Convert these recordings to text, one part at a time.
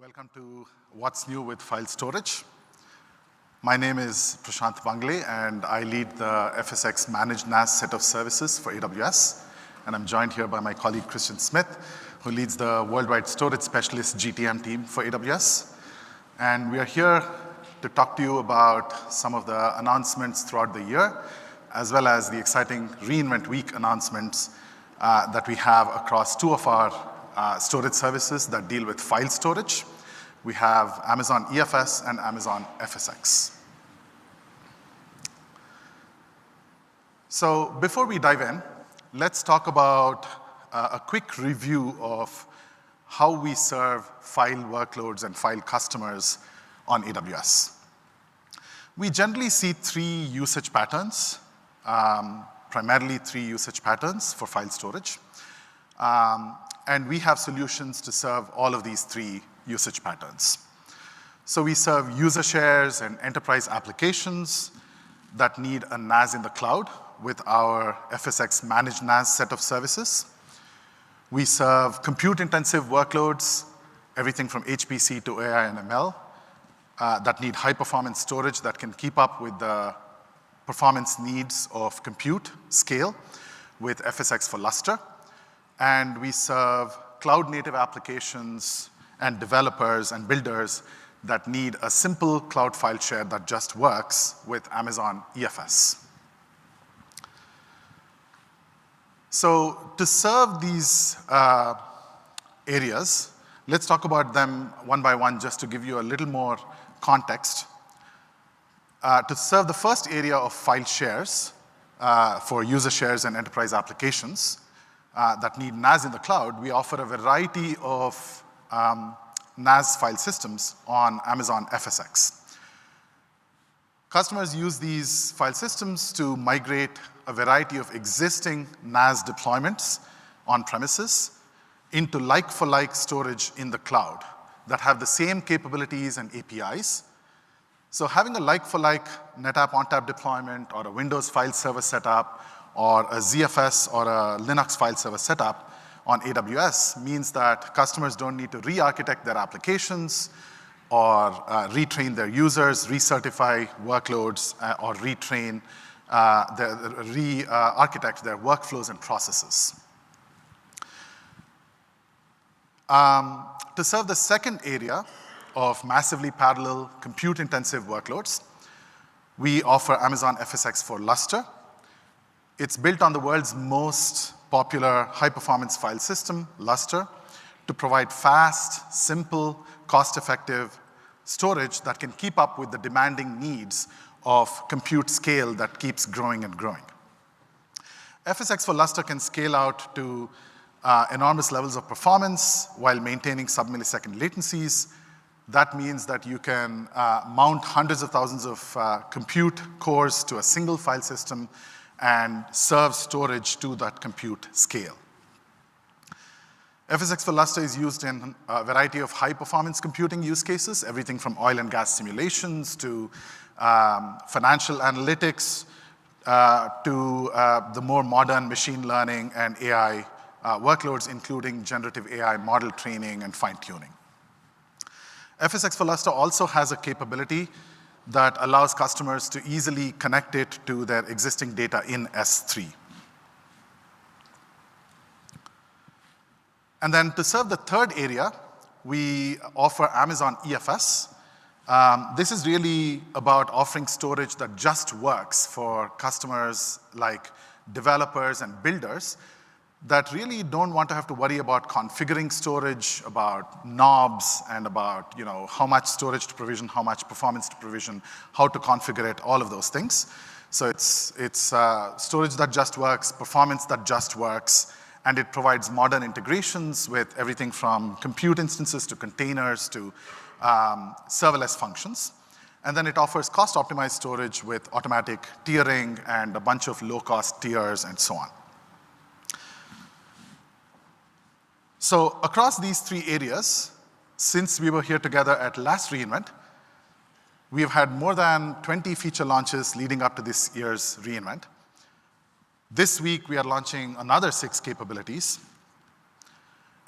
Welcome to What's New with File Storage. My name is Prashant Bangle, and I lead the FSx Managed NAS set of services for AWS. And I'm joined here by my colleague Christian Smith, who leads the Worldwide Storage Specialist GTM team for AWS. And we are here to talk to you about some of the announcements throughout the year, as well as the exciting reInvent Week announcements that we have across two of our storage services that deal with file storage. We have Amazon EFS and Amazon FSx. So before we dive in, let's talk about a quick review of how we serve file workloads and file customers on AWS. We generally see three usage patterns, primarily three usage patterns for file storage. And we have solutions to serve all of these three usage patterns. So we serve user shares and enterprise applications that need a NAS in the cloud with our FSx Managed NAS set of services. We serve compute-intensive workloads, everything from HPC to AI and ML, that need high-performance storage that can keep up with the performance needs of compute scale with FSx for Lustre. And we serve cloud-native applications and developers and builders that need a simple cloud file share that just works with Amazon EFS. So to serve these areas, let's talk about them one by one just to give you a little more context. To serve the first area of file shares for user shares and enterprise applications, that need NAS in the cloud, we offer a variety of NAS file systems on Amazon FSx. Customers use these file systems to migrate a variety of existing NAS deployments on premises into like-for-like storage in the cloud that have the same capabilities and APIs. So having a like-for-like NetApp ONTAP deployment or a Windows file server setup or a ZFS or a Linux file server setup on AWS means that customers don't need to re-architect their applications or retrain their users, recertify workloads, or re-architect their workflows and processes. To serve the second area of massively parallel compute-intensive workloads, we offer Amazon FSx for Lustre. It's built on the world's most popular high-performance file system, Lustre, to provide fast, simple, cost-effective storage that can keep up with the demanding needs of compute scale that keeps growing and growing. FSx for Lustre can scale out to enormous levels of performance while maintaining sub-millisecond latencies. That means that you can mount hundreds of thousands of compute cores to a single file system and serve storage to that compute scale. FSx for Lustre is used in a variety of high-performance computing use cases, everything from oil and gas simulations to financial analytics to the more modern machine learning and AI workloads, including generative AI model training and fine-tuning. FSx for Lustre also has a capability that allows customers to easily connect it to their existing data in S3. And then to serve the third area, we offer Amazon EFS. This is really about offering storage that just works for customers like developers and builders that really don't want to have to worry about configuring storage, about knobs, and about how much storage to provision, how much performance to provision, how to configure it, all of those things. So it's storage that just works, performance that just works, and it provides modern integrations with everything from compute instances to containers to serverless functions. And then it offers cost-optimized storage with automatic tiering and a bunch of low-cost tiers and so on. So across these three areas, since we were here together at last reInvent, we have had more than 20 feature launches leading up to this year's reInvent. This week, we are launching another 6 capabilities.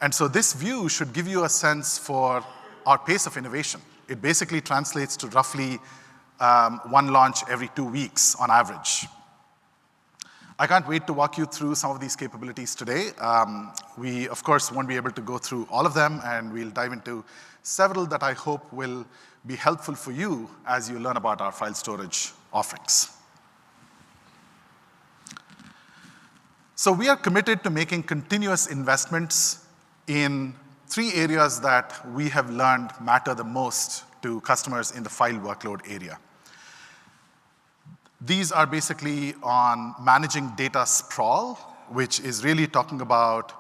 And so this view should give you a sense for our pace of innovation. It basically translates to roughly one launch every 2 weeks on average. I can't wait to walk you through some of these capabilities today. We, of course, won't be able to go through all of them, and we'll dive into several that I hope will be helpful for you as you learn about our file storage offerings. So we are committed to making continuous investments in 3 areas that we have learned matter the most to customers in the file workload area. These are basically on managing data sprawl, which is really talking about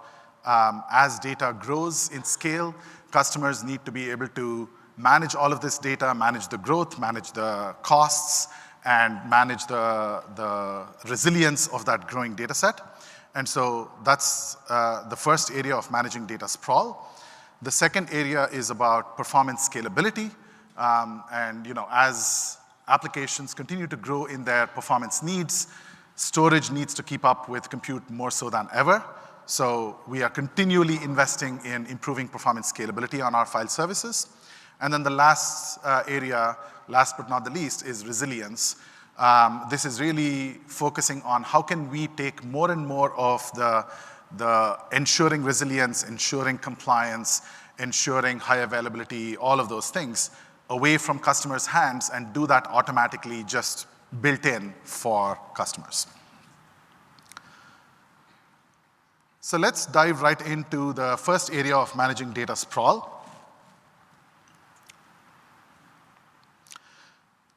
as data grows in scale, customers need to be able to manage all of this data, manage the growth, manage the costs, and manage the resilience of that growing data set. And so that's the first area of managing data sprawl. The second area is about performance scalability. And as applications continue to grow in their performance needs, storage needs to keep up with compute more so than ever. So we are continually investing in improving performance scalability on our file services. And then the last area, last but not the least, is resilience. This is really focusing on how can we take more and more of the ensuring resilience, ensuring compliance, ensuring high availability, all of those things away from customers' hands and do that automatically just built in for customers. So let's dive right into the first area of managing data sprawl.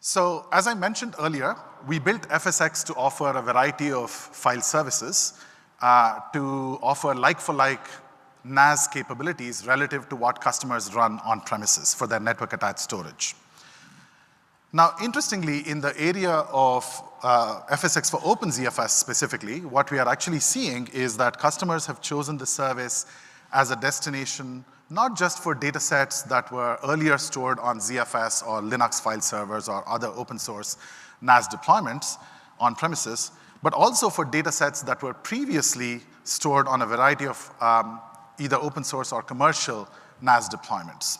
So as I mentioned earlier, we built FSx to offer a variety of file services to offer like-for-like NAS capabilities relative to what customers run on premises for their network-attached storage. Now, interestingly, in the area of FSx for OpenZFS specifically, what we are actually seeing is that customers have chosen the service as a destination not just for data sets that were earlier stored on ZFS or Linux file servers or other open source NAS deployments on premises, but also for data sets that were previously stored on a variety of either open source or commercial NAS deployments.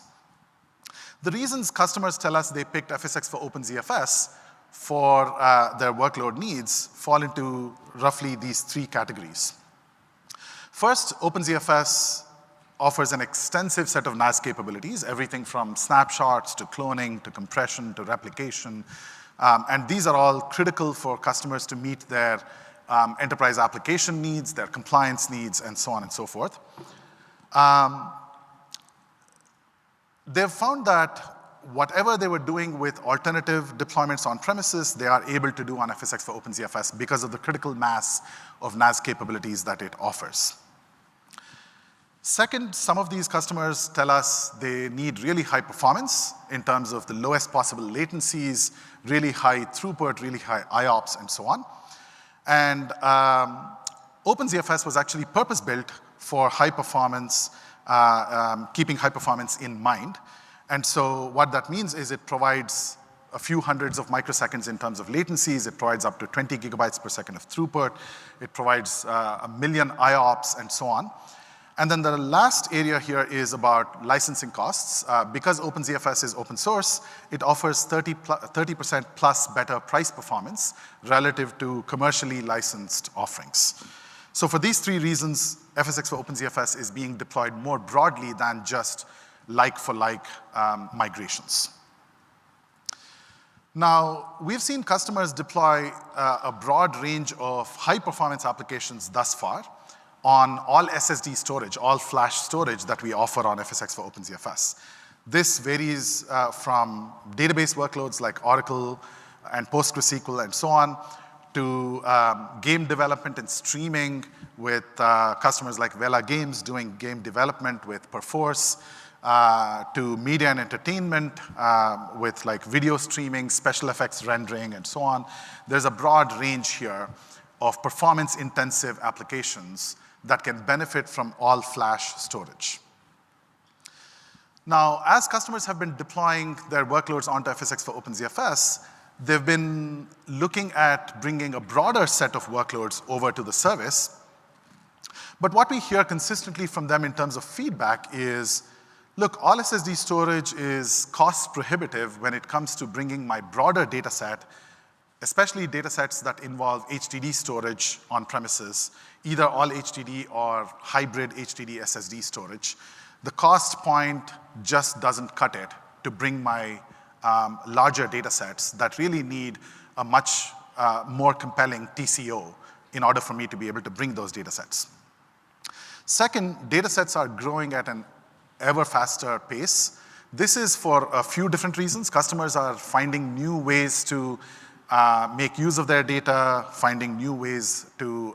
The reasons customers tell us they picked FSx for OpenZFS for their workload needs fall into roughly these 3 categories. First, OpenZFS offers an extensive set of NAS capabilities, everything from snapshots to cloning to compression to replication. And these are all critical for customers to meet their enterprise application needs, their compliance needs, and so on and so forth. They've found that whatever they were doing with alternative deployments on premises, they are able to do on FSx for OpenZFS because of the critical mass of NAS capabilities that it offers. Second, some of these customers tell us they need really high performance in terms of the lowest possible latencies, really high throughput, really high IOPS, and so on. And OpenZFS was actually purpose-built for high performance, keeping high performance in mind. And so what that means is it provides a few hundreds of microseconds in terms of latencies. It provides up to 20 gigabytes per second of throughput. It provides 1 million IOPS and so on. And then the last area here is about licensing costs. Because OpenZFS is open source, it offers 30% plus better price performance relative to commercially licensed offerings. So for these 3 reasons, FSx for OpenZFS is being deployed more broadly than just like-for-like migrations. Now, we've seen customers deploy a broad range of high-performance applications thus far on all SSD storage, all flash storage that we offer on FSx for OpenZFS. This varies from database workloads like Oracle and PostgreSQL and so on, to game development and streaming with customers like Vela Games doing game development with Perforce, to media and entertainment with like video streaming, special effects rendering, and so on. There's a broad range here of performance-intensive applications that can benefit from all-flash storage. Now, as customers have been deploying their workloads onto FSx for OpenZFS, they've been looking at bringing a broader set of workloads over to the service. But what we hear consistently from them in terms of feedback is, look, all SSD storage is cost prohibitive when it comes to bringing my broader data set, especially data sets that involve HDD storage on premises, either all HDD or hybrid HDD SSD storage. The cost point just doesn't cut it to bring my larger data sets that really need a much more compelling TCO in order for me to be able to bring those data sets. Second, data sets are growing at an ever faster pace. This is for a few different reasons. Customers are finding new ways to make use of their data, finding new ways to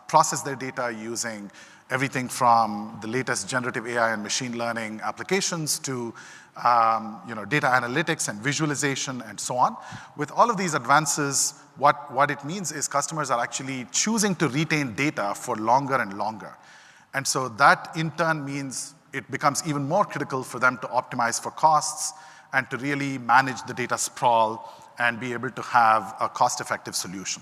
process their data using everything from the latest generative AI and machine learning applications to data analytics and visualization and so on. With all of these advances, what it means is customers are actually choosing to retain data for longer and longer. And so that in turn means it becomes even more critical for them to optimize for costs and to really manage the data sprawl and be able to have a cost-effective solution.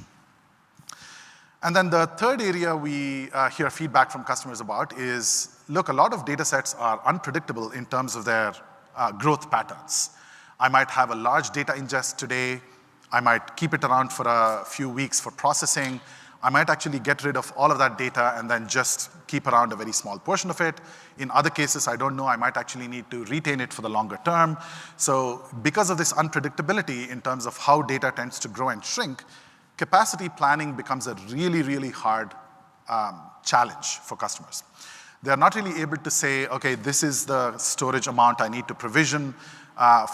And then the third area we hear feedback from customers about is, look, a lot of data sets are unpredictable in terms of their growth patterns. I might have a large data ingest today. I might keep it around for a few weeks for processing. I might actually get rid of all of that data and then just keep around a very small portion of it. In other cases, I don't know, I might actually need to retain it for the longer term. So because of this unpredictability in terms of how data tends to grow and shrink, capacity planning becomes a really, really hard challenge for customers. They're not really able to say, okay, this is the storage amount I need to provision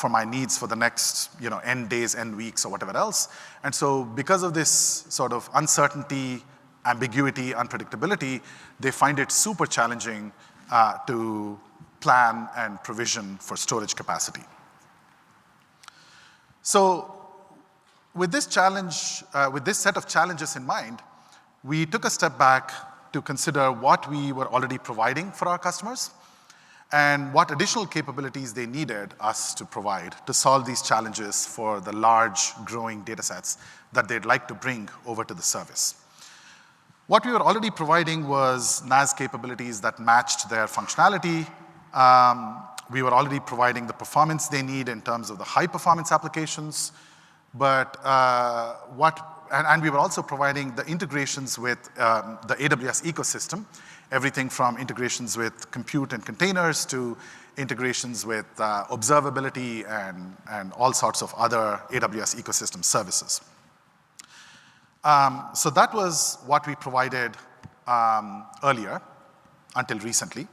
for my needs for the next n days, n weeks, or whatever else. And so because of this sort of uncertainty, ambiguity, unpredictability, they find it super challenging to plan and provision for storage capacity. So with this challenge, with this set of challenges in mind, we took a step back to consider what we were already providing for our customers and what additional capabilities they needed us to provide to solve these challenges for the large growing data sets that they'd like to bring over to the service. What we were already providing was NAS capabilities that matched their functionality. We were already providing the performance they need in terms of the high performance applications, but we were also providing the integrations with the AWS ecosystem, everything from integrations with compute and containers to integrations with observability and all sorts of other AWS ecosystem services. So that was what we provided earlier until recently.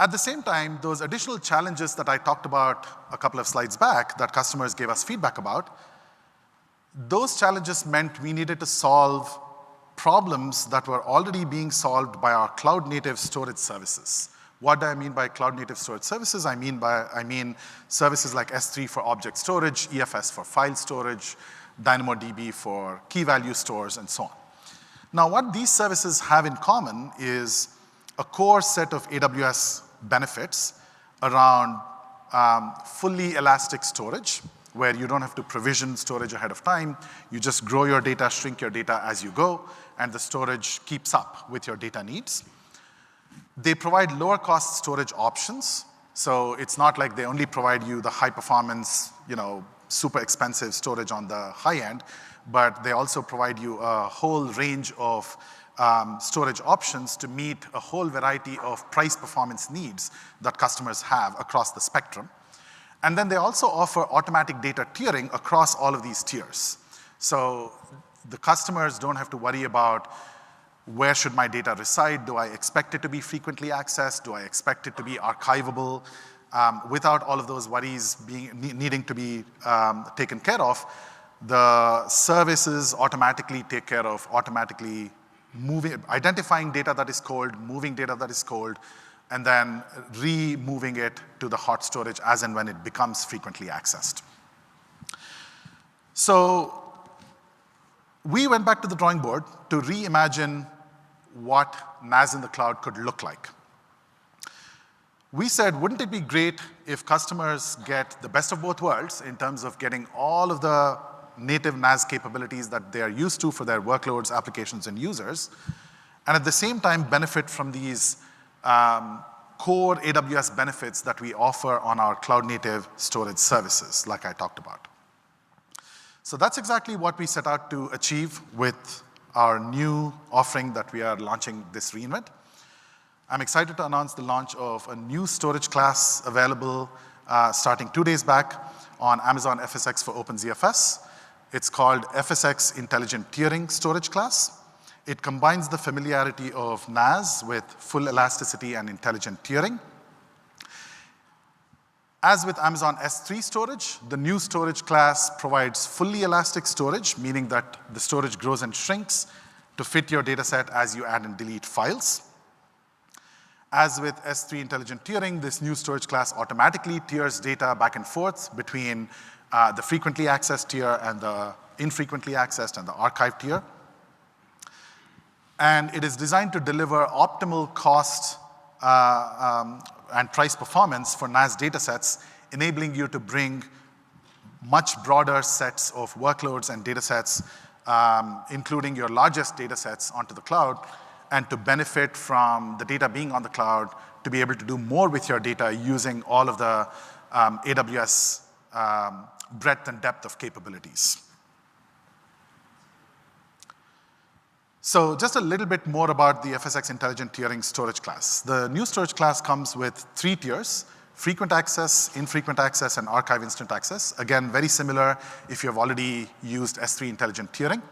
At the same time, those additional challenges that I talked about a couple of slides back that customers gave us feedback about, those challenges meant we needed to solve problems that were already being solved by our cloud-native storage services. What do I mean by cloud-native storage services? I mean services like S3 for object storage, EFS for file storage, DynamoDB for key value stores, and so on. Now, what these services have in common is a core set of AWS benefits around fully elastic storage, where you don't have to provision storage ahead of time. You just grow your data, shrink your data as you go, and the storage keeps up with your data needs. They provide lower cost storage options. So it's not like they only provide you the high performance, super expensive storage on the high end, but they also provide you a whole range of storage options to meet a whole variety of price performance needs that customers have across the spectrum. And then they also offer automatic data tiering across all of these tiers. So the customers don't have to worry about where should my data reside? Do I expect it to be frequently accessed? Do I expect it to be archivable? Without all of those worries needing to be taken care of, the services automatically take care of automatically identifying data that is cold, moving data that is cold, and then removing it to the hot storage as and when it becomes frequently accessed. So we went back to the drawing board to reimagine what NAS in the cloud could look like. We said, wouldn't it be great if customers get the best of both worlds in terms of getting all of the native NAS capabilities that they are used to for their workloads, applications, and users, and at the same time benefit from these core AWS benefits that we offer on our cloud-native storage services, like I talked about. So that's exactly what we set out to achieve with our new offering that we are launching this re:Invent. I'm excited to announce the launch of a new storage class available starting 2 days back on Amazon FSx for OpenZFS. It's called FSx Intelligent Tiering Storage Class. It combines the familiarity of NAS with full elasticity and intelligent tiering. As with Amazon S3 storage, the new storage class provides fully elastic storage, meaning that the storage grows and shrinks to fit your data set as you add and delete files. As with S3 intelligent tiering, this new storage class automatically tiers data back and forth between the frequently accessed tier and the infrequently accessed and the archive tier. And it is designed to deliver optimal cost and price performance for NAS datasets, enabling you to bring much broader sets of workloads and datasets, including your largest datasets, onto the cloud, and to benefit from the data being on the cloud, to be able to do more with your data using all of the AWS breadth and depth of capabilities. So just a little bit more about the FSx Intelligent Tiering Storage class. The new storage class comes with 3 tiers: frequent access, infrequent access, and archive instant access. Again, very similar if you have already used S3 Intelligent Tiering.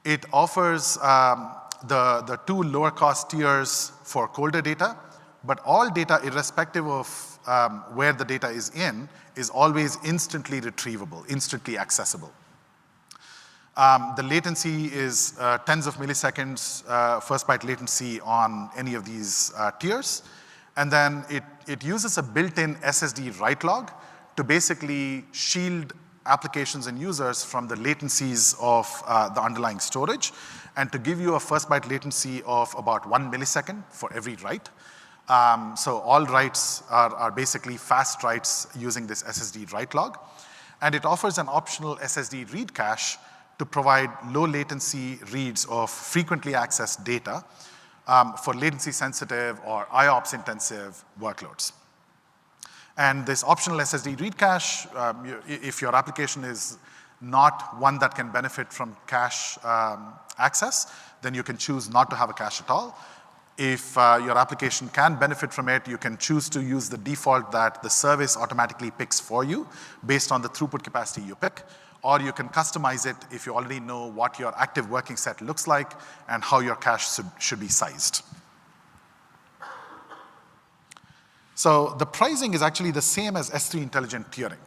It offers the 2 lower cost tiers for colder data, but all data, irrespective of where the data is in, is always instantly retrievable, instantly accessible. The latency is tens of milliseconds, first byte latency on any of these tiers. And then it uses a built-in SSD write log to basically shield applications and users from the latencies of the underlying storage, and to give you a first byte latency of about 1 millisecond for every write. So all writes are basically fast writes using this SSD write log. And it offers an optional SSD read cache to provide low latency reads of frequently accessed data for latency sensitive or IOPS intensive workloads. And this optional SSD read cache, if your application is not one that can benefit from cache access, then you can choose not to have a cache at all. If your application can benefit from it, you can choose to use the default that the service automatically picks for you based on the throughput capacity you pick. Or you can customize it if you already know what your active working set looks like and how your cache should be sized. So the pricing is actually the same as S3 Intelligent Tiering.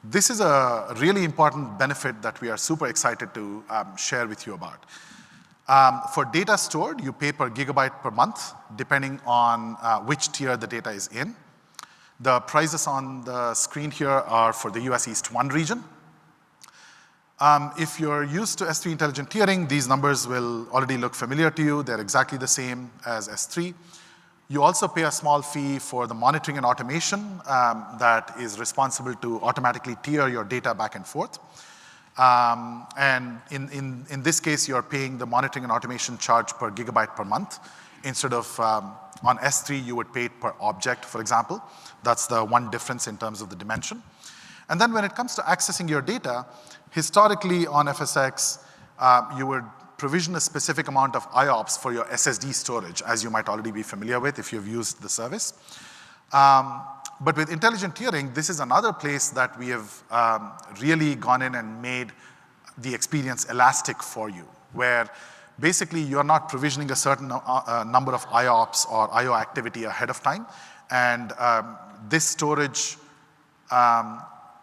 This is a really important benefit that we are super excited to share with you about. For data stored, you pay per gigabyte per month, depending on which tier the data is in. The prices on the screen here are for the US East 1 region. If you're used to S3 Intelligent Tiering, these numbers will already look familiar to you. They're exactly the same as S3. You also pay a small fee for the monitoring and automation that is responsible to automatically tier your data back and forth. And in this case, you're paying the monitoring and automation charge per gigabyte per month. Instead of on S3, you would pay it per object, for example. That's the one difference in terms of the dimension. And then when it comes to accessing your data, historically on FSx, you would provision a specific amount of IOPS for your SSD storage, as you might already be familiar with if you've used the service. But with intelligent tiering, this is another place that we have really gone in and made the experience elastic for you, where basically you're not provisioning a certain number of IOPS or IO activity ahead of time. And this storage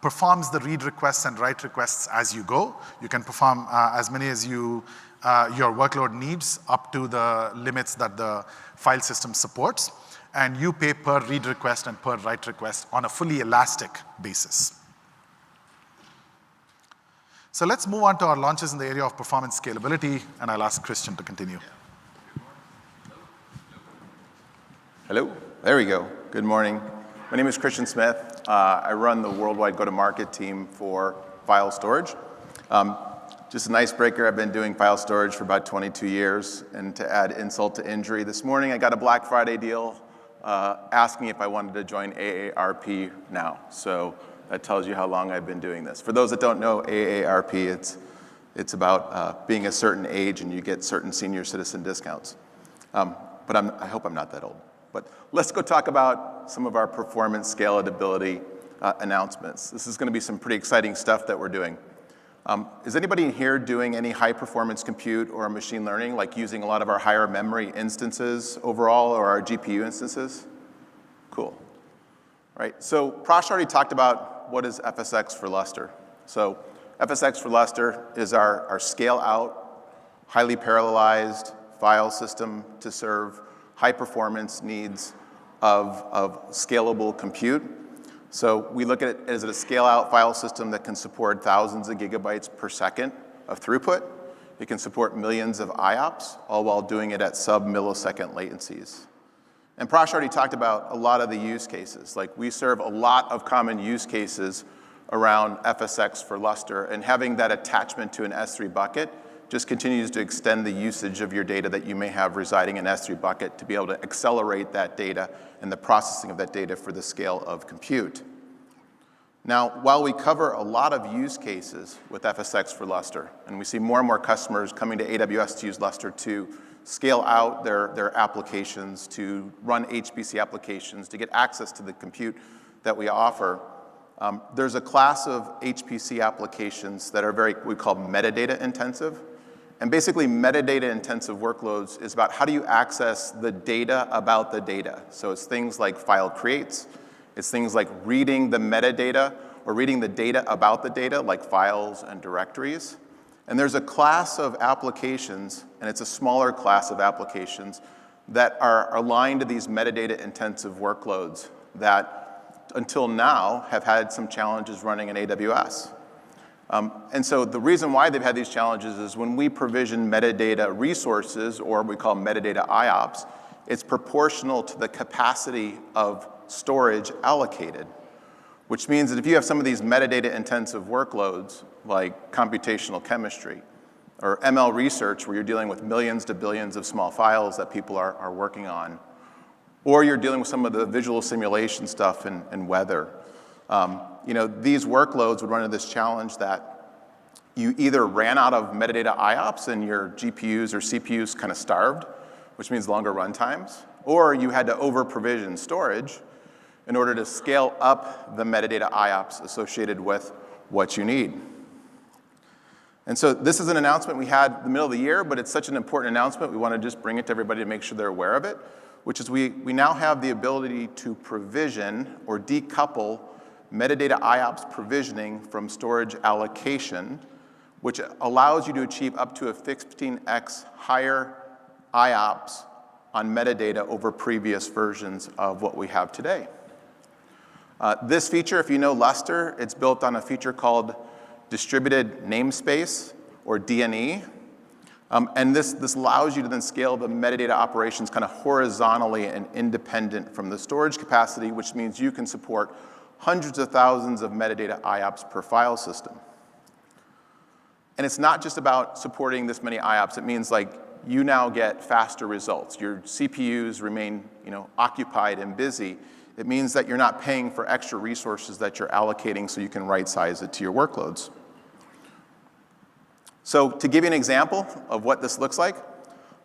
performs the read requests and write requests as you go. You can perform as many as your workload needs, up to the limits that the file system supports. And you pay per read request and per write request on a fully elastic basis. So let's move on to our launches in the area of performance scalability, and I'll ask Christian to continue. Hello, there we go. Good morning. My name is Christian Smith. I run the worldwide go-to-market team for file storage. Just an icebreaker, I've been doing file storage for about 22 years, and to add insult to injury, this morning I got a Black Friday deal asking if I wanted to join AARP now. So that tells you how long I've been doing this. For those that don't know AARP, it's about being a certain age and you get certain senior citizen discounts. But I hope I'm not that old. But let's go talk about some of our performance scalability announcements. This is going to be some pretty exciting stuff that we're doing. Is anybody in here doing any high performance compute or machine learning, like using a lot of our higher memory instances overall or our GPU instances? Cool. Right, so Prash already talked about what is FSX for Lustre. So FSX for Lustre is our scale out, highly parallelized file system to serve high performance needs of scalable compute. So we look at it as a scale-out file system that can support thousands of gigabytes per second of throughput. It can support millions of IOPS, all while doing it at sub-millisecond latencies. And Prash already talked about a lot of the use cases. Like, we serve a lot of common use cases around FSX for Lustre, and having that attachment to an S3 bucket just continues to extend the usage of your data that you may have residing in S3 bucket to be able to accelerate that data and the processing of that data for the scale of compute. Now, while we cover a lot of use cases with FSX for Lustre, and we see more and more customers coming to AWS to use Lustre to scale out their applications, to run HPC applications, to get access to the compute that we offer, there's a class of HPC applications that are we call metadata intensive. And basically, metadata-intensive workloads is about how do you access the data about the data. So it's things like file creates. It's things like reading the metadata or reading the data about the data, like files and directories. And there's a class of applications, and it's a smaller class of applications, that are aligned to these metadata-intensive workloads that, until now, have had some challenges running in AWS. And so the reason why they've had these challenges is when we provision metadata resources, or we call metadata IOPS, it's proportional to the capacity of storage allocated, which means that if you have some of these metadata-intensive workloads, like computational chemistry, or ML research, where you're dealing with millions to billions of small files that people are working on, or you're dealing with some of the visual simulation stuff and weather, these workloads would run into this challenge that you either ran out of metadata IOPS and your GPUs or CPUs kind of starved, which means longer run times, or you had to over-provision storage in order to scale up the metadata IOPS associated with what you need. And so this is an announcement we had in the middle of the year, but it's such an important announcement, we want to just bring it to everybody to make sure they're aware of it, which is we now have the ability to provision or decouple metadata IOPS provisioning from storage allocation, which allows you to achieve up to a 15x higher IOPS on metadata over previous versions of what we have today. This feature, if you know Lustre, it's built on a feature called distributed namespace, or DNE. And this allows you to then scale the metadata operations kind of horizontally and independent from the storage capacity, which means you can support hundreds of thousands of metadata IOPS per file system. And it's not just about supporting this many IOPS. It means like you now get faster results. Your CPUs remain occupied and busy. It means that you're not paying for extra resources that you're allocating so you can right-size it to your workloads. So to give you an example of what this looks like,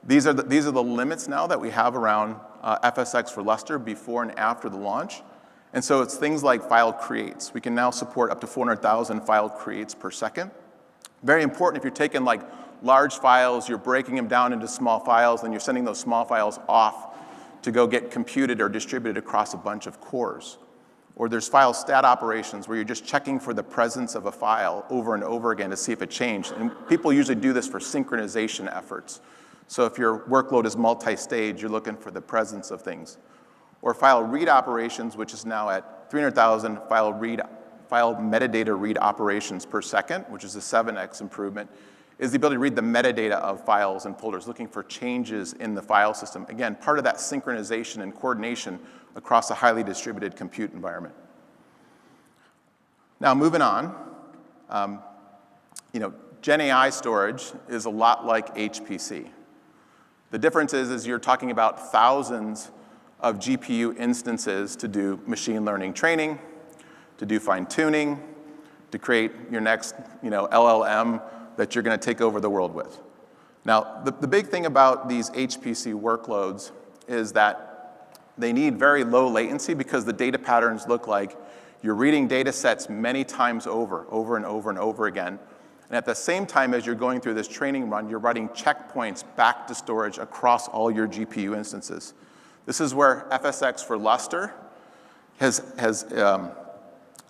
these are the limits now that we have around FSX for Lustre before and after the launch. And so it's things like file creates. We can now support up to 400,000 file creates per second. Very important if you're taking like large files, you're breaking them down into small files, and you're sending those small files off to go get computed or distributed across a bunch of cores. Or there's file stat operations where you're just checking for the presence of a file over and over again to see if it changed. And people usually do this for synchronization efforts. So if your workload is multi-stage, you're looking for the presence of things. Or file read operations, which is now at 300,000 file metadata read operations per second, which is a 7x improvement, is the ability to read the metadata of files and folders, looking for changes in the file system. Again, part of that synchronization and coordination across a highly distributed compute environment. Now, moving on, Gen AI storage is a lot like HPC. The difference is you're talking about thousands of GPU instances to do machine learning training, to do fine tuning, to create your next LLM that you're going to take over the world with. Now, the big thing about these HPC workloads is that they need very low latency because the data patterns look like you're reading data sets many times over and over and over again. And at the same time as you're going through this training run, you're writing checkpoints back to storage across all your GPU instances. This is where FSx for Lustre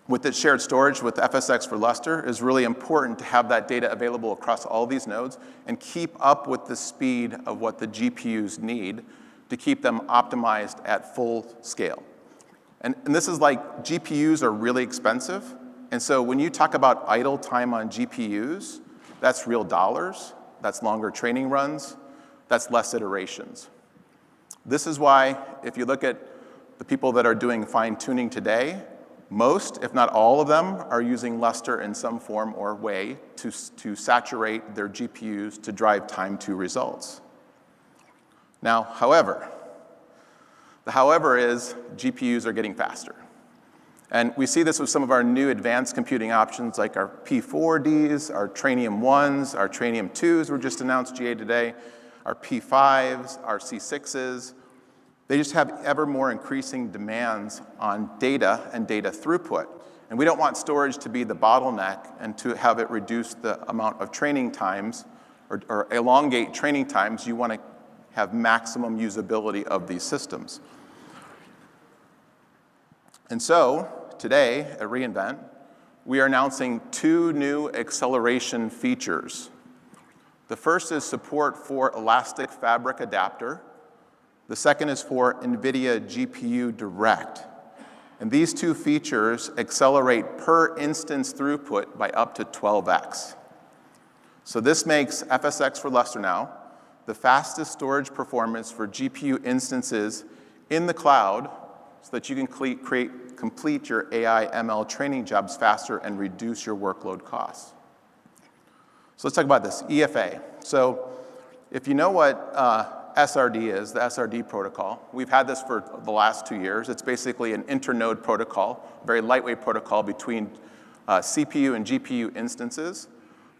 with its shared storage with FSx for Lustre is really important to have that data available across all these nodes and keep up with the speed of what the GPUs need to keep them optimized at full scale. And this is like GPUs are really expensive. And so when you talk about idle time on GPUs, that's real dollars, that's longer training runs, that's less iterations. This is why if you look at the people that are doing fine tuning today, most, if not all of them, are using Lustre in some form or way to saturate their GPUs to drive time to results. Now, the however is GPUs are getting faster. And we see this with some of our new advanced computing options like our P4Ds, our Trainium 1s, our Trainium 2s were just announced GA today, our P5s, our C6s. They just have ever more increasing demands on data and data throughput. And we don't want storage to be the bottleneck and to have it reduce the amount of training times or elongate training times. You want to have maximum usability of these systems. And so today at reInvent, we are announcing 2 new acceleration features. The first is support for Elastic Fabric Adapter. The second is for NVIDIA GPU Direct. And these 2 features accelerate per instance throughput by up to 12x. So this makes FSx for Lustre now the fastest storage performance for GPU instances in the cloud so that you can complete your AI ML training jobs faster and reduce your workload costs. So let's talk about this, EFA. So if you know what SRD is, the SRD protocol, we've had this for the last 2 years. It's basically an internode protocol, a very lightweight protocol between CPU and GPU instances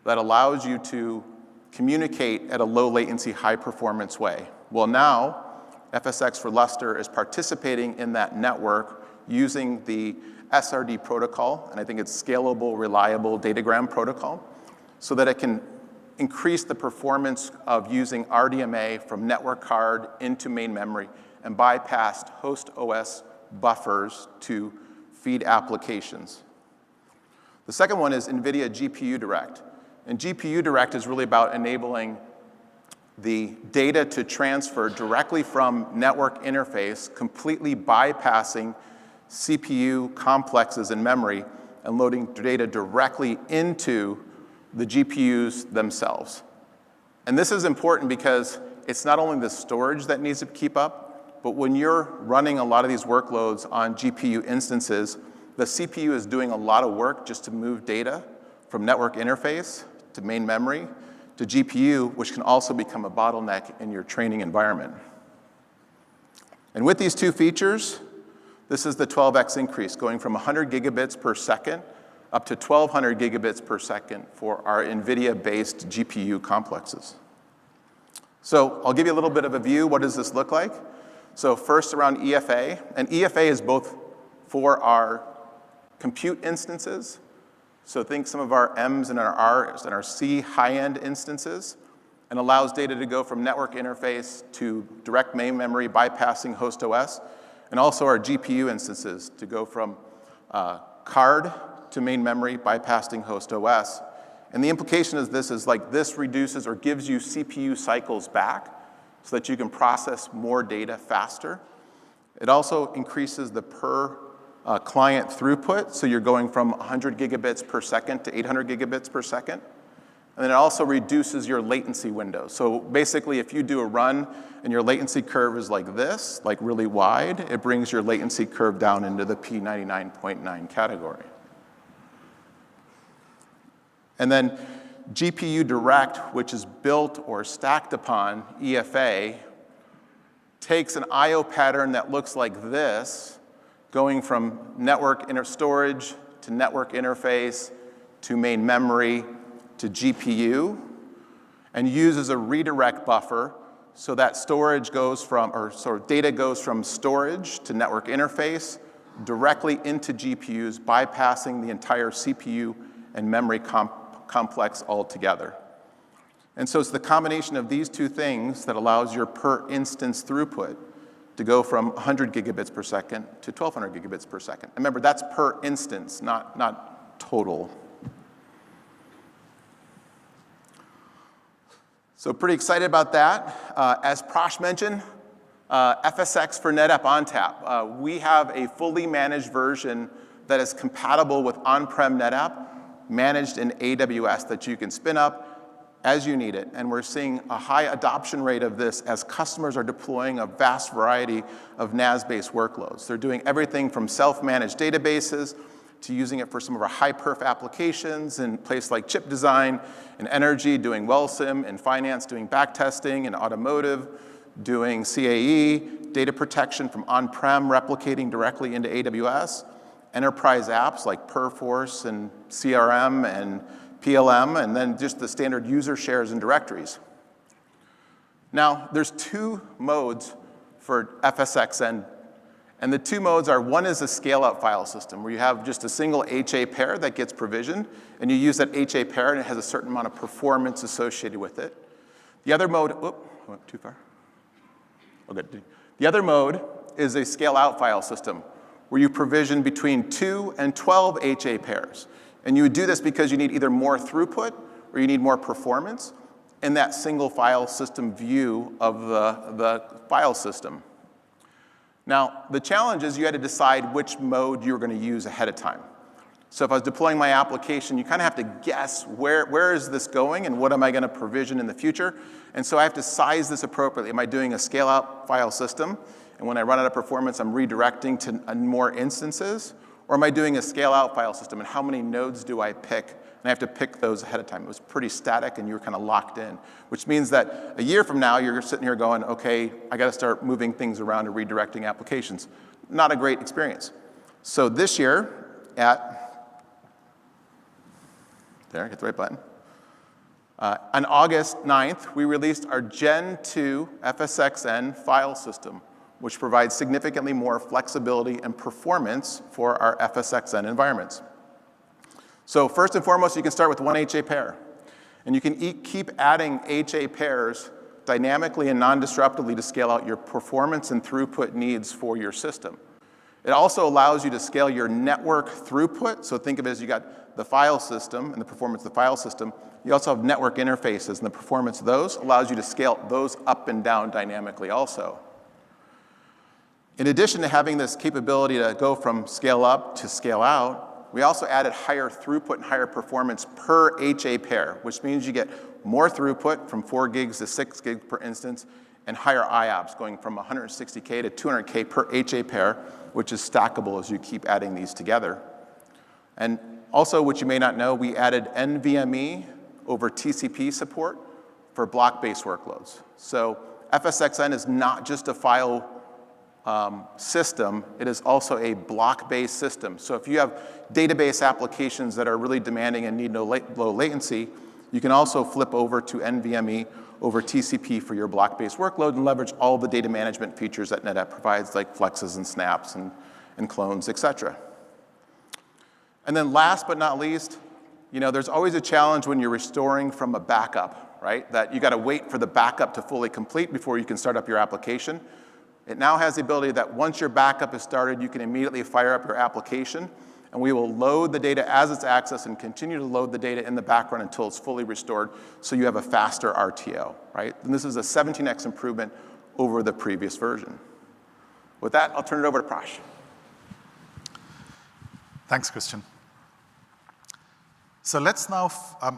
that allows you to communicate at a low latency, high performance way. Well, now FSx for Lustre is participating in that network using the SRD protocol, and I think it's scalable, reliable datagram protocol, so that it can increase the performance of using RDMA from network card into main memory and bypass host OS buffers to feed applications. The second one is NVIDIA GPU Direct. And GPU Direct is really about enabling the data to transfer directly from network interface, completely bypassing CPU complexes in memory and loading data directly into the GPUs themselves. And this is important because it's not only the storage that needs to keep up, but when you're running a lot of these workloads on GPU instances, the CPU is doing a lot of work just to move data from network interface to main memory to GPU, which can also become a bottleneck in your training environment. And with these 2 features, this is the 12x increase, going from 100 gigabits per second up to 1,200 gigabits per second for our NVIDIA-based GPU complexes. So I'll give you a little bit of a view. What does this look like? So first around EFA, and EFA is both for our compute instances. So think some of our M's and our R's and our C high-end instances, and allows data to go from network interface to direct main memory bypassing host OS, and also our GPU instances to go from card to main memory bypassing host OS. And the implication is this reduces or gives you CPU cycles back so that you can process more data faster. It also increases the per client throughput, so you're going from 100 gigabits per second to 800 gigabits per second. And then it also reduces your latency window. So basically, if you do a run and your latency curve is like this, like really wide, it brings your latency curve down into the P99.9 category. And then GPU Direct, which is built or stacked upon EFA, takes an I/O pattern that looks like this, going from network storage to network interface to main memory to GPU, and uses a redirect buffer so that storage goes from, or sort of data goes from storage to network interface directly into GPUs, bypassing the entire CPU and memory complex altogether. And so it's the combination of these two things that allows your per instance throughput to go from 100 gigabits per second to 1,200 gigabits per second. And remember, that's per instance, not total. So pretty excited about that. As Prash mentioned, FSX for NetApp ONTAP. We have a fully managed version that is compatible with on-prem NetApp, managed in AWS, that you can spin up as you need it. And we're seeing a high adoption rate of this as customers are deploying a vast variety of NAS-based workloads. They're doing everything from self-managed databases to using it for some of our high-perf applications in places like chip design and energy, doing WellSim, and finance, doing backtesting, and automotive, doing CAE, data protection from on-prem, replicating directly into AWS, enterprise apps like Perforce and CRM and PLM, and then just the standard user shares and directories. Now, there's two modes for FSXN, and the two modes are, one is a scale-out file system, where you have just a single HA pair that gets provisioned, and you use that HA pair, and it has a certain amount of performance associated with it. The other mode, I went too far. Okay. The other mode is a scale-out file system, where you provision between 2 and 12 HA pairs. And you would do this because you need either more throughput or you need more performance in that single file system view of the file system. Now, the challenge is you had to decide which mode you were going to use ahead of time. So if I was deploying my application, you kind of have to guess where is this going and what am I going to provision in the future. And so I have to size this appropriately. Am I doing a scale-out file system? And when I run out of performance, I'm redirecting to more instances? Or am I doing a scale-out file system, and how many nodes do I pick? And I have to pick those ahead of time. It was pretty static, and you were kind of locked in, which means that a year from now, you're sitting here going, okay, I got to start moving things around and redirecting applications. Not a great experience. So this year, there, hit the right button. On August 9th, we released our Gen 2 FSXN file system, which provides significantly more flexibility and performance for our FSXN environments. So first and foremost, you can start with one HA pair. And you can keep adding HA pairs dynamically and non-disruptively to scale out your performance and throughput needs for your system. It also allows you to scale your network throughput. So think of it as you got the file system and the performance of the file system. You also have network interfaces, and the performance of those allows you to scale those up and down dynamically also. In addition to having this capability to go from scale up to scale out, we also added higher throughput and higher performance per HA pair, which means you get more throughput from 4 gigs to 6 gigs per instance, and higher IOPS, going from 160K to 200K per HA pair, which is stackable as you keep adding these together. And also, which you may not know, we added NVMe over TCP support for block-based workloads. So FSXN is not just a file system, it is also a block-based system. So if you have database applications that are really demanding and need low latency, you can also flip over to NVMe over TCP for your block-based workload and leverage all the data management features that NetApp provides, like flexes and snaps and clones, et cetera. And then last but not least, there's always a challenge when you're restoring from a backup, right? That you got to wait for the backup to fully complete before you can start up your application. It now has the ability that once your backup is started, you can immediately fire up your application, and we will load the data as it's accessed and continue to load the data in the background until it's fully restored, so you have a faster RTO, right? And this is a 17x improvement over the previous version. With that, I'll turn it over to Prash. Thanks, Christian. So let's now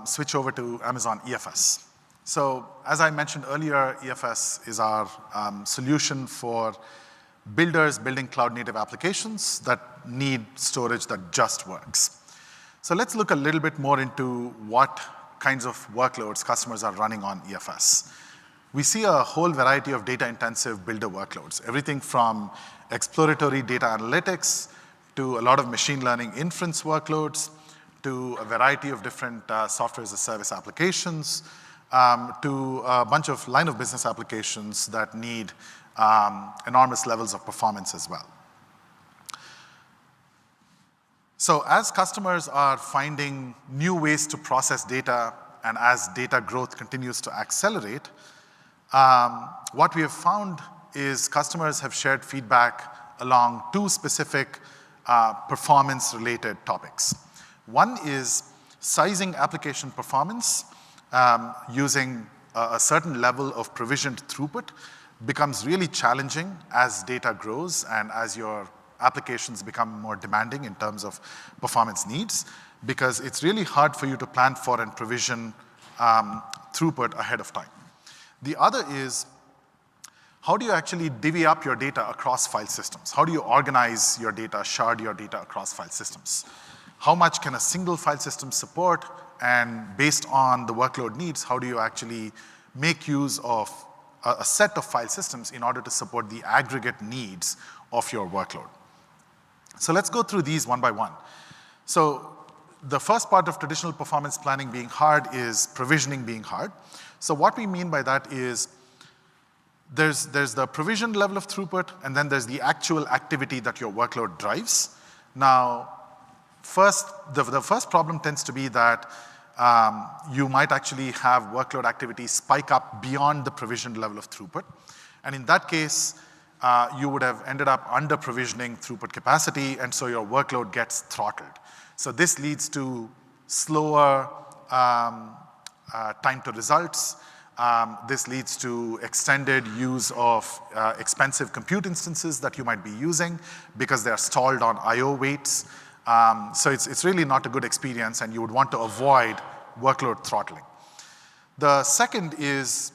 switch over to Amazon EFS. So as I mentioned earlier, EFS is our solution for builders building cloud-native applications that need storage that just works. So let's look a little bit more into what kinds of workloads customers are running on EFS. We see a whole variety of data-intensive builder workloads, everything from exploratory data analytics to a lot of machine learning inference workloads, to a variety of different software as a service applications, to a bunch of line of business applications that need enormous levels of performance as well. So as customers are finding new ways to process data and as data growth continues to accelerate, what we have found is customers have shared feedback along two specific performance-related topics. One is sizing application performance using a certain level of provisioned throughput becomes really challenging as data grows and as your applications become more demanding in terms of performance needs, because it's really hard for you to plan for and provision throughput ahead of time. The other is, how do you actually divvy up your data across file systems? How do you organize your data, shard your data across file systems? How much can a single file system support? And based on the workload needs, how do you actually make use of a set of file systems in order to support the aggregate needs of your workload? So let's go through these one by one. So the first part of traditional performance planning being hard is provisioning being hard. So what we mean by that is there's the provision level of throughput, and then there's the actual activity that your workload drives. Now, the first problem tends to be that you might actually have workload activity spike up beyond the provisioned level of throughput. And in that case, you would have ended up under provisioning throughput capacity, and so your workload gets throttled. So this leads to slower time to results. This leads to extended use of expensive compute instances that you might be using because they are stalled on I/O waits. So it's really not a good experience, and you would want to avoid workload throttling. The second is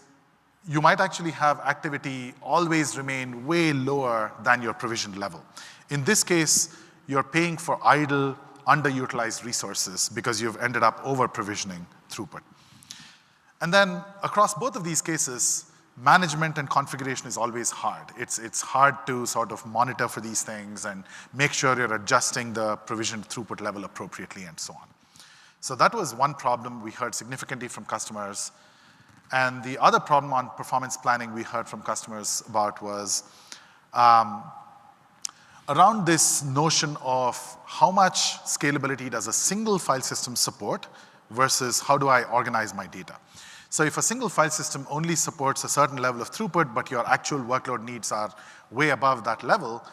you might actually have activity always remain way lower than your provisioned level. In this case, you're paying for idle, underutilized resources because you've ended up over-provisioning throughput. And then across both of these cases, management and configuration is always hard. It's hard to sort of monitor for these things and make sure you're adjusting the provisioned throughput level appropriately and so on. So that was one problem we heard significantly from customers. And the other problem on performance planning we heard from customers about was around this notion of how much scalability does a single file system support versus how do I organize my data. So if a single file system only supports a certain level of throughput, but your actual workload needs are way above that level,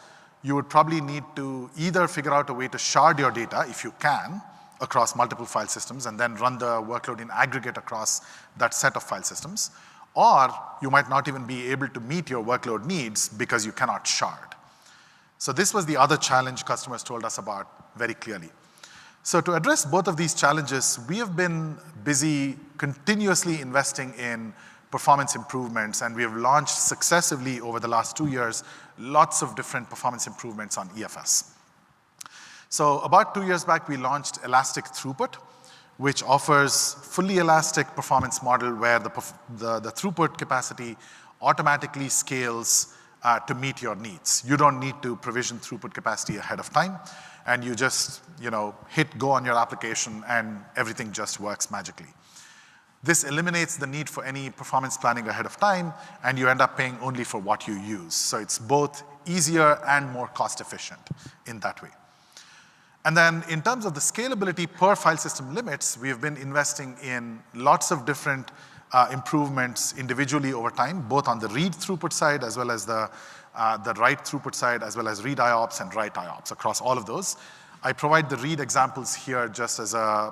you would probably need to either figure out a way to shard your data, if you can, across multiple file systems and then run the workload in aggregate across that set of file systems, or you might not even be able to meet your workload needs because you cannot shard. So this was the other challenge customers told us about very clearly. So to address both of these challenges, we have been busy continuously investing in performance improvements, and we have launched successively over the last 2 years lots of different performance improvements on EFS. So about 2 years back, we launched Elastic Throughput, which offers fully elastic performance model where the throughput capacity automatically scales to meet your needs. You don't need to provision throughput capacity ahead of time, and you just hit go on your application and everything just works magically. This eliminates the need for any performance planning ahead of time, and you end up paying only for what you use. So it's both easier and more cost efficient in that way. And then in terms of the scalability per file system limits, we have been investing in lots of different improvements individually over time, both on the read throughput side as well as the write throughput side, as well as read IOPS and write IOPS across all of those. I provide the read examples here just as a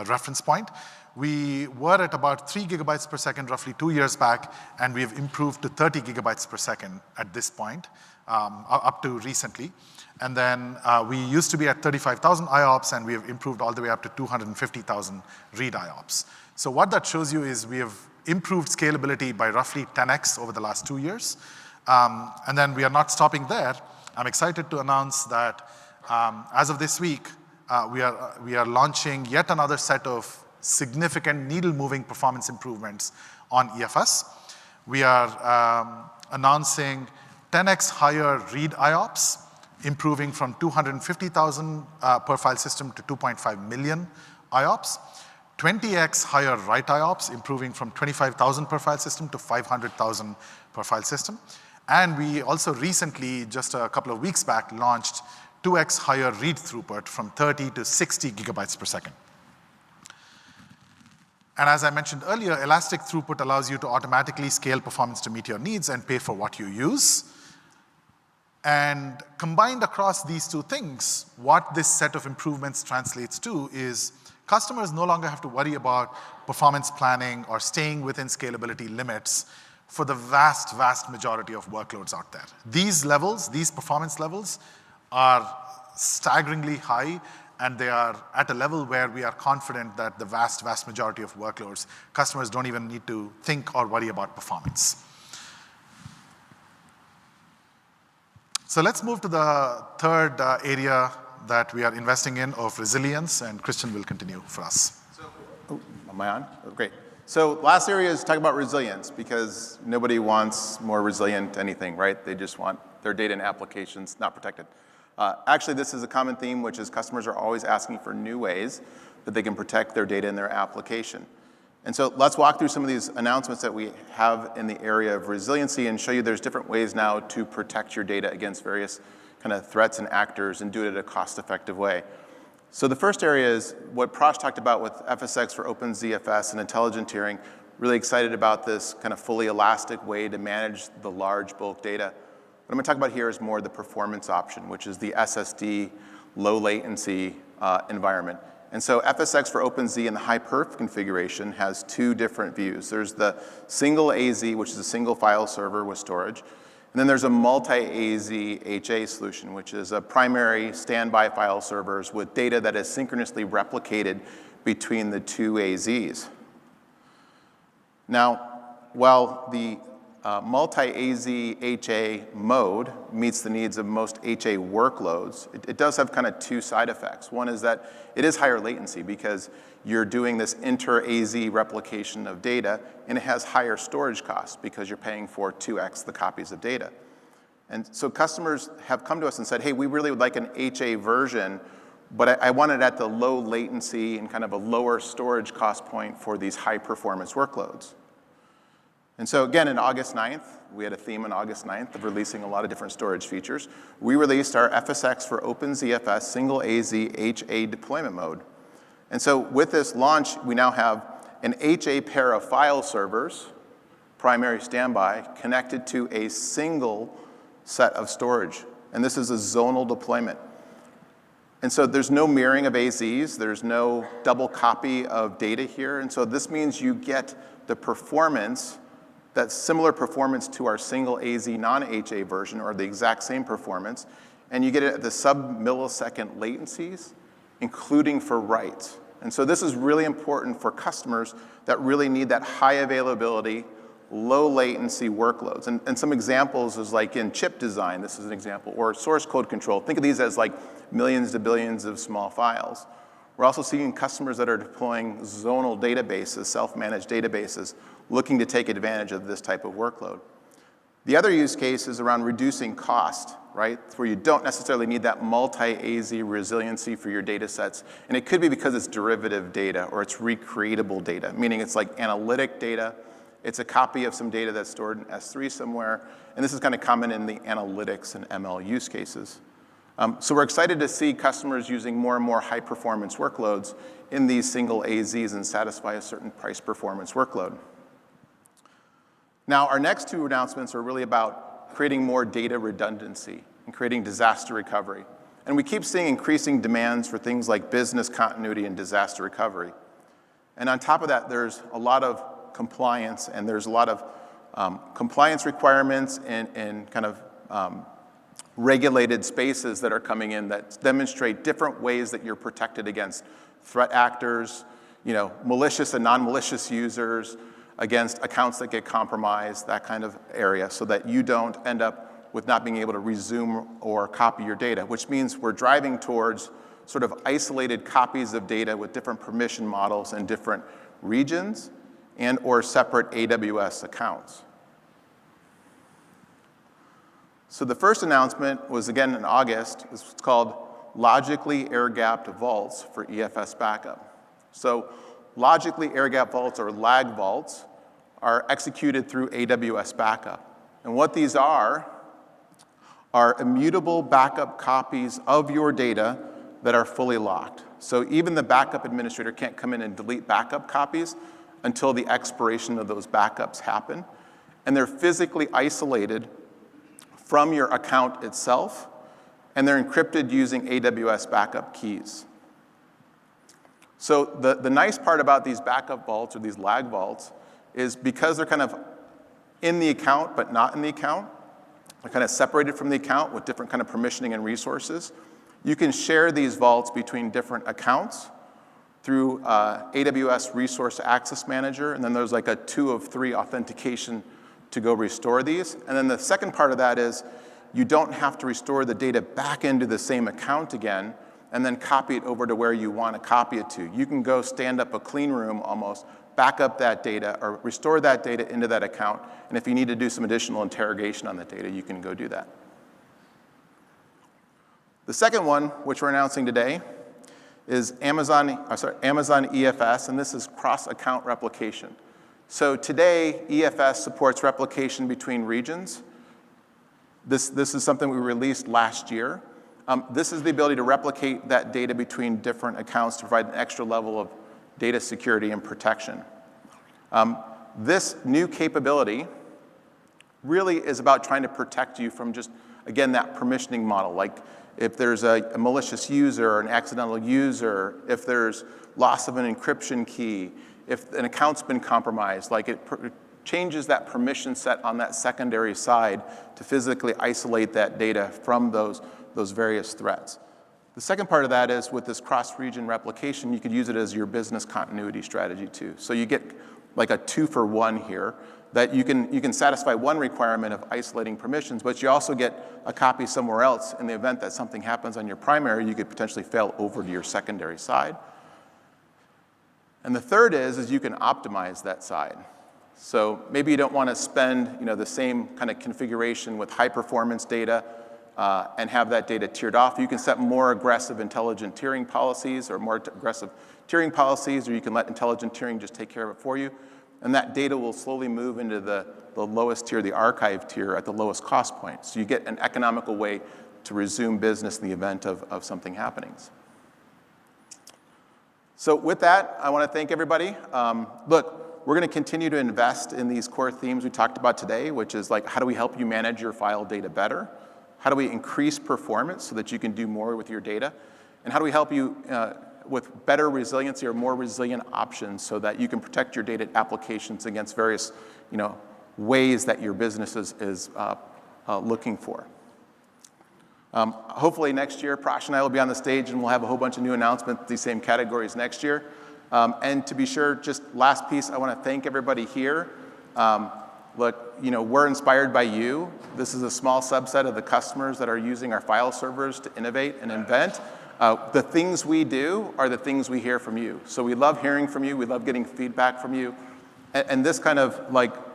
reference point. We were at about 3 gigabytes per second roughly 2 years back, and we've improved to 30 gigabytes per second at this point, up to recently. And then we used to be at 35,000 IOPS, and we have improved all the way up to 250,000 read IOPS. So what that shows you is we have improved scalability by roughly 10x over the last 2 years. And then we are not stopping there. I'm excited to announce that as of this week, we are launching yet another set of significant needle-moving performance improvements on EFS. We are announcing 10x higher read IOPS, improving from 250,000 per file system to 2.5 million IOPS. 20x higher write IOPS, improving from 25,000 per file system to 500,000 per file system. And we also recently, just a couple of weeks back, launched 2x higher read throughput from 30 to 60 gigabytes per second. And as I mentioned earlier, elastic throughput allows you to automatically scale performance to meet your needs and pay for what you use. And combined across these two things, what this set of improvements translates to is customers no longer have to worry about performance planning or staying within scalability limits for the vast, vast majority of workloads out there. These levels, these performance levels, are staggeringly high, and they are at a level where we are confident that the vast, vast majority of workloads, customers don't even need to think or worry about performance. So let's move to the third area that we are investing in of resilience, and Christian will continue for us. Am I on? Oh, great. So last area is talk about resilience, because nobody wants more resilient anything, right? They just want their data and applications not protected. Actually, this is a common theme, which is customers are always asking for new ways that they can protect their data and their application. And so let's walk through some of these announcements that we have in the area of resiliency and show you there's different ways now to protect your data against various kind of threats and actors and do it in a cost-effective way. So the first area is what Prash talked about with FSx for OpenZFS and intelligent tiering. Really excited about this kind of fully elastic way to manage the large bulk data. What I'm going to talk about here is more the performance option, which is the SSD low latency environment. And so FSx for OpenZ in the high perf configuration has two different views. There's the single AZ, which is a single file server with storage. And then there's a multi-AZ HA solution, which is a primary standby file servers with data that is synchronously replicated between the two AZs. Now, while the multi-AZ HA mode meets the needs of most HA workloads, it does have kind of two side effects. One is that it is higher latency because you're doing this inter-AZ replication of data, and it has higher storage costs because you're paying for 2x the copies of data. And so customers have come to us and said, hey, we really would like an HA version, but I want it at the low latency and kind of a lower storage cost point for these high performance workloads. And so again, on August 9th, we had a theme on August 9th of releasing a lot of different storage features. We released our FSx for OpenZFS single AZ HA deployment mode. And so with this launch, we now have an HA pair of file servers, primary standby, connected to a single set of storage. And this is a zonal deployment. And so there's no mirroring of AZs, there's no double copy of data here. And so this means you get the performance, that similar performance to our single AZ non-HA version, or the exact same performance, and you get it at the sub-millisecond latencies, including for writes. And so this is really important for customers that really need that high availability, low latency workloads. And some examples is like in chip design, this is an example, or source code control. Think of these as like millions to billions of small files. We're also seeing customers that are deploying zonal databases, self-managed databases, looking to take advantage of this type of workload. The other use case is around reducing cost, right? Where you don't necessarily need that multi-AZ resiliency for your data sets. And it could be because it's derivative data or it's recreatable data, meaning it's like analytic data. It's a copy of some data that's stored in S3 somewhere. And this is kind of common in the analytics and ML use cases. So we're excited to see customers using more and more high performance workloads in these single AZs and satisfy a certain price performance workload. Now, our next two announcements are really about creating more data redundancy and creating disaster recovery. And we keep seeing increasing demands for things like business continuity and disaster recovery. And on top of that, there's a lot of compliance, and there's a lot of compliance requirements and kind of regulated spaces that are coming in that demonstrate different ways that you're protected against threat actors, malicious and non-malicious users, against accounts that get compromised, that kind of area, so that you don't end up with not being able to resume or copy your data, which means we're driving towards sort of isolated copies of data with different permission models in different regions and or separate AWS accounts. So the first announcement was again in August. It's called logically air-gapped vaults for EFS backup. So logically air-gapped vaults, or lag vaults, are executed through AWS backup. And what these are immutable backup copies of your data that are fully locked. So even the backup administrator can't come in and delete backup copies until the expiration of those backups happen. And they're physically isolated from your account itself, and they're encrypted using AWS backup keys. So the nice part about these backup vaults, or these lag vaults, is because they're kind of in the account but not in the account, they're kind of separated from the account with different kind of permissioning and resources. You can share these vaults between different accounts through AWS Resource Access Manager, and then there's like a 2 of 3 authentication to go restore these. And then the second part of that is you don't have to restore the data back into the same account again and then copy it over to where you want to copy it to. You can go stand up a clean room almost, back up that data or restore that data into that account, and if you need to do some additional interrogation on the data, you can go do that. The second one, which we're announcing today, is Amazon EFS, and this is cross-account replication. So today, EFS supports replication between regions. This is something we released last year. This is the ability to replicate that data between different accounts to provide an extra level of data security and protection. This new capability really is about trying to protect you from just, again, that permissioning model. Like if there's a malicious user or an accidental user, if there's loss of an encryption key, if an account's been compromised, like it changes that permission set on that secondary side to physically isolate that data from those various threats. The second part of that is with this cross-region replication, you could use it as your business continuity strategy too. So you get like a 2-for-1 here, that you can satisfy one requirement of isolating permissions, but you also get a copy somewhere else in the event that something happens on your primary, you could potentially fail over to your secondary side. And the third is you can optimize that side. So maybe you don't want to spend the same kind of configuration with high performance data and have that data tiered off. You can set more aggressive intelligent tiering policies or more aggressive tiering policies, or you can let intelligent tiering just take care of it for you. And that data will slowly move into the lowest tier, the archive tier, at the lowest cost point. So you get an economical way to resume business in the event of something happening. So with that, I want to thank everybody. Look, we're going to continue to invest in these core themes we talked about today, which is like, how do we help you manage your file data better? How do we increase performance so that you can do more with your data? And how do we help you with better resiliency or more resilient options so that you can protect your data applications against various ways that your business is looking for? Hopefully next year, Prash and I will be on the stage and we'll have a whole bunch of new announcements, these same categories next year. And to be sure, just last piece, I want to thank everybody here. Look, we're inspired by you. This is a small subset of the customers that are using our file servers to innovate and invent. The things we do are the things we hear from you. So we love hearing from you. We love getting feedback from you. And this kind of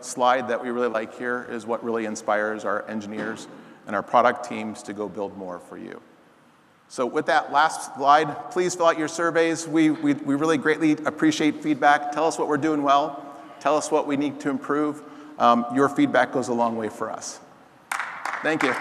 slide that we really like here is what really inspires our engineers and our product teams to go build more for you. So with that last slide, please fill out your surveys. We really greatly appreciate feedback. Tell us what we're doing well. Tell us what we need to improve. Your feedback goes a long way for us. Thank you.